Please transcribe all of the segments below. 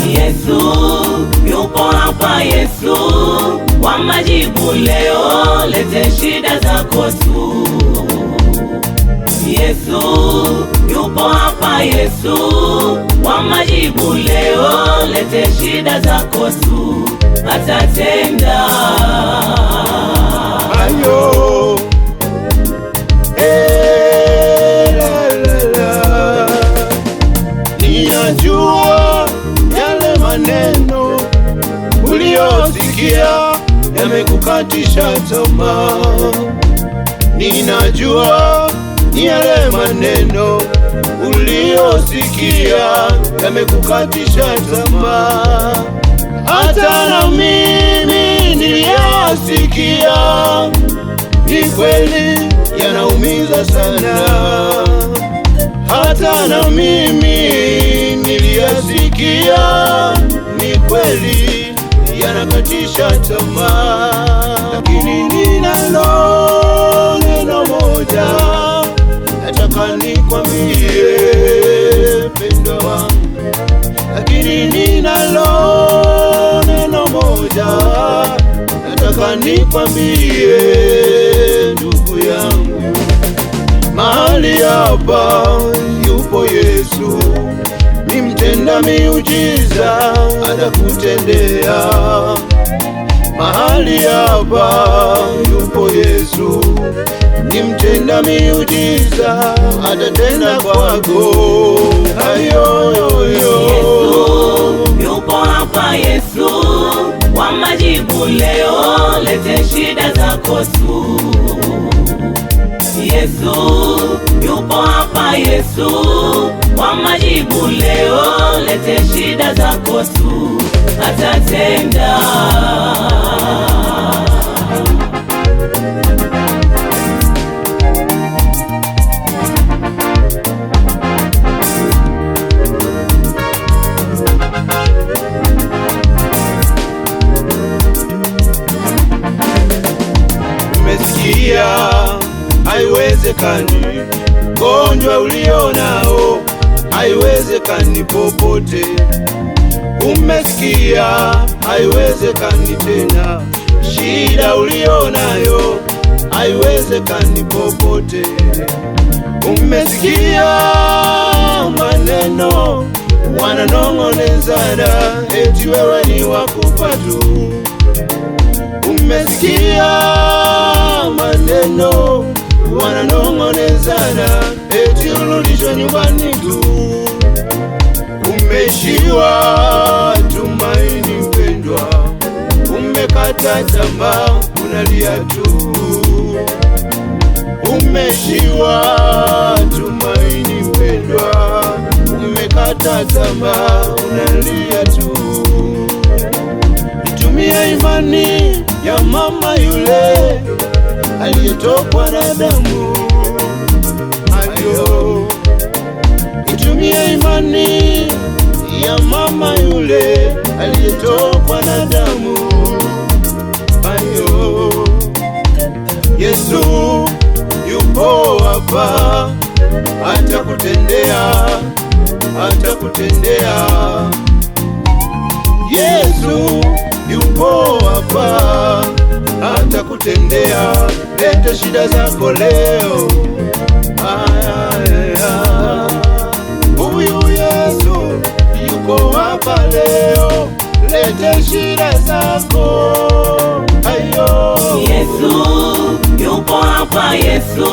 Yesu yupo hapa, Yesu wa majibu leo, lete shida zako tu. Yesu yupo hapa, Yesu wa majibu leo, lete shida zako tu, atatenda. Ayo, ninajua yale maneno uliyosikia yamekukatisha tamaa. Ninajua yale maneno uliyosikia yamekukatisha tamaa. Hata na mimi niliyasikia, ni kweli yanaumiza sana. Hata na mimi niliyasikia, ni kweli yanakatisha tamaa. Lakini ninalo neno moja nataka nikwambie, mpendwa wangu. Lakini ninalo neno moja nataka nikwambie, ndugu yangu. Mahali hapa yupo Yesu, ni mtenda miujiza, atakutendea. Mahali hapa yupo Yesu, ni mtenda miujiza, atatenda kwako. Ayo, Yesu yupo hapa, Yesu wa majibu leo, lete shida zako tu. Yesu yupo hapa, Yesu wa majibu leo, lete shida zako tu, atatenda. umesikia haiwezekani, gonjwa ulionao haiwezekani popote. Umesikia haiwezekani tena, shida ulionayo haiwezekani popote. Umesikia maneno wananong'onezana, eti wewe ni wakufa tu. Umesikia maneno wananong'onezana, eti urudishwe nyumbani tu. Umeishiwa tumaini mpendwa, umekata tamaa, unalia tu. Umeishiwa tumaini mpendwa, umekata tamaa, unalia tu. Itumie imani ya mama yule aliyetokwa na damu. Ayo, itumie imani ya mama yule aliyetokwa na damu. Ayo, Yesu yupo hapa, atakutendea, atakutendea. Yesu yupo hapa, atakutendea. Leta shida zako leo. Huyu Yesu yuko hapa leo, leta shida zako. Ayo, Yesu yupo hapa, Yesu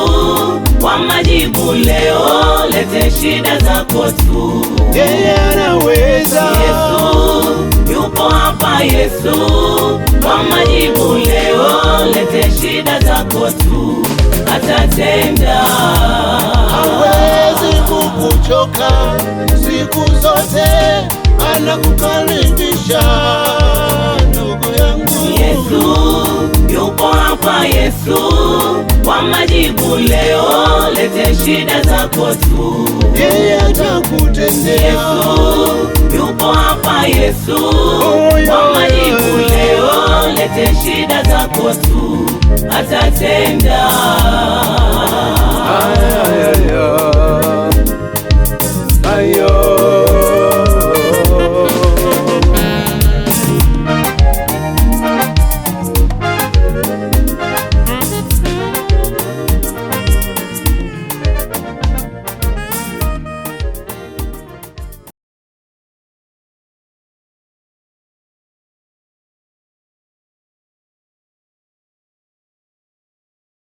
wa majibu leo, lete shida zako tu. yeye anaweza. Yesu yupo hapa, Yesu wa majibu leo, lete shida zako tu, atatenda. Hawezi kukuchoka siku zote, anakukaribisha ndugu yangu. Yesu yupo hapa, Yesu wa majibu leo, lete shida zako tu. Yeye atakutendea. Yesu yupo hapa, Yesu kwa majibu leo. Lete shida zako tu, atatenda.